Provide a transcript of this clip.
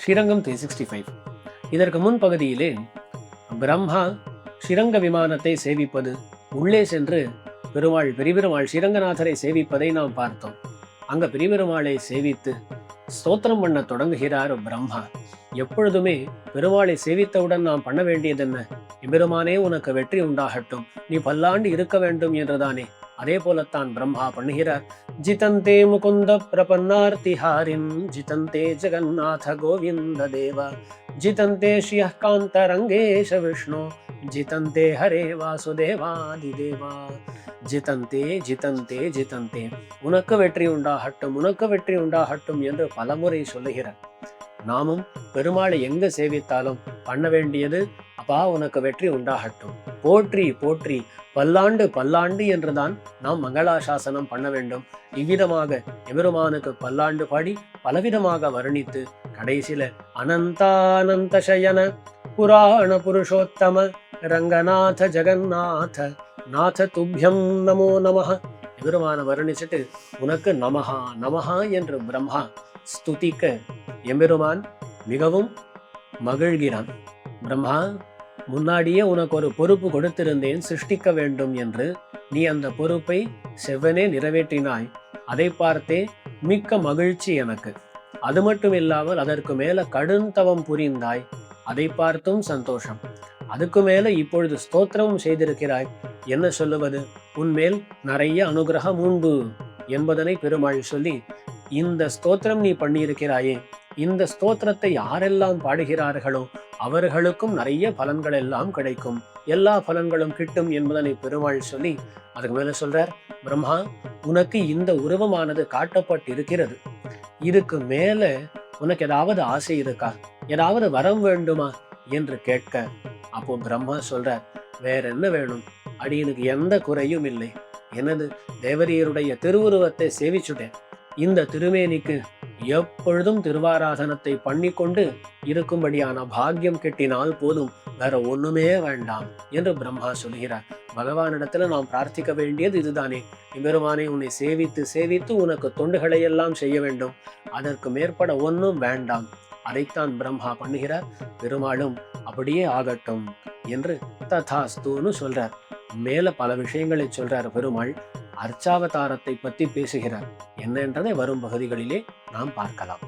ஸ்ரீரங்கம் 365. இதற்கு முன் பகுதியிலே பிரம்மா ஸ்ரீரங்க விமானத்தை சேவிப்பது, உள்ளே சென்று பெருமாள் ஸ்ரீரங்கநாதரை சேவிப்பதை நாம் பார்த்தோம். அங்க பெருமாளை சேவித்து ஸ்தோத்திரம் பண்ண தொடங்குகிறார் பிரம்மா. எப்பொழுதுமே பெருமாளை சேவித்தவுடன் நாம் பண்ண வேண்டியது என்ன? எம்பெருமானே உனக்கு வெற்றி உண்டாகட்டும், நீ பல்லாண்டு இருக்க வேண்டும் என்றுதானே. அதே போலத்தான் பிரம்மா பண்ணுகிறார். ஜிதந்தே முகுந்த பிரபன்னார்த்திஹாரிம் ஜிதந்தே ஜெகநாத கோவிந்த தேவா ஜிதந்தே ஸ்ரீயகாந்த ரங்கேஷ விஷ்ணு ஜிதந்தே ஹரே வாசுதேவாதிதேவா. ஜிதந்தே ஜிதந்தே ஜிதந்தே, உனக்கு வெற்றி உண்டாகட்டும், உனக்கு வெற்றி உண்டாகட்டும் என்று பலமுறை சொல்லுகிறார். நாமும் பெருமாளை எங்க சேவித்தாலும் பண்ண வேண்டியது, அப்பா உனக்கு வெற்றி உண்டாகட்டும், போற்றி போற்றி, பல்லாண்டு பல்லாண்டு என்றுதான் நாம் மங்களாசாசனம் பண்ண வேண்டும். இவ்விதமாக எபெருமானுக்கு பல்லாண்டு பாடி பலவிதமாக வர்ணித்து கடைசியில அனந்தானந்த சயன புராண புருஷோத்தம ரங்கநாத ஜெகநாத நாத துப்யம் நமோ நமஹ எபெருமான வர்ணிச்சுட்டு உனக்கு நமஹா நமஹா என்று பிரம்மா ஸ்துதிக்க எம்பெருமான் மிகவும் மகிழ்கிறான். பிரம்மா, முன்னாடியே உனக்கு ஒரு பொறுப்பு கொடுத்திருந்தேன், சிருஷ்டிக்க வேண்டும் என்று. நீ அந்த பொறுப்பை செவ்வனே நிறைவேற்றினாய். அதை பார்த்தே மிக்க மகிழ்ச்சி எனக்கு. அது மட்டும் இல்லாமல் அதற்கு மேல கடுந்தவம் புரிந்தாய், அதை பார்த்தும் சந்தோஷம். அதுக்கு மேல இப்பொழுது ஸ்தோத்திரமும் செய்திருக்கிறாய். என்ன சொல்லுவது, உன்மேல் நிறைய அனுகிரகம் உண்டு என்பதனை பெருமாள் சொல்லி, இந்த ஸ்தோத்திரம் நீ பண்ணியிருக்கிறாயே, இந்த ஸ்தோத்திரத்தை யாரெல்லாம் பாடுகிறார்களோ அவர்களுக்கும் நிறைய பலன்கள் எல்லாம் கிடைக்கும், எல்லா பலன்களும் கிட்டும் என்பதனை பெருமாள் சொல்லி அதுக்கு மேல சொல்றார். பிரம்மா, உனக்கு இந்த உருவமானது காட்டப்பட்டிருக்கிறது, இதுக்கு மேல உனக்கு ஏதாவது ஆசை இருக்கா, ஏதாவது வரம் வேண்டுமா என்று கேட்க, அப்போ பிரம்மா சொல்றார், வேற என்ன வேணும், அடியனுக்கு எந்த குறையும் இல்லை. எனது தேவரீருடைய திருவுருவத்தை சேவிச்சுட்டேன். இந்த திருமேனிக்கு எப்பொழுதும் திருவாராதனத்தை பண்ணி கொண்டு இருக்கும்படியான பாக்கியம் கிட்டினால் போதும், வேற ஒண்ணுமே வேண்டாம் என்று பிரம்மா சொல்கிறார். பகவானிடத்துல நாம் பிரார்த்திக்க வேண்டியது இதுதானே. பெருமானை உன்னை சேவித்து சேவித்து உனக்கு தொண்டுகளை எல்லாம் செய்ய வேண்டும், அதற்கு மேற்பட ஒன்றும் வேண்டாம். அதைத்தான் பிரம்மா பண்ணுகிறார். பெருமாளும் அப்படியே ஆகட்டும் என்று ததாஸ்துன்னு சொல்றார். மேல பல விஷயங்களை சொல்றார் பெருமாள். அர்ச்சாவதாரத்தை பற்றி பேசுகிறார். என்னன்றதை வரும் பகுதிகளிலே நாம் பார்க்கலாம்.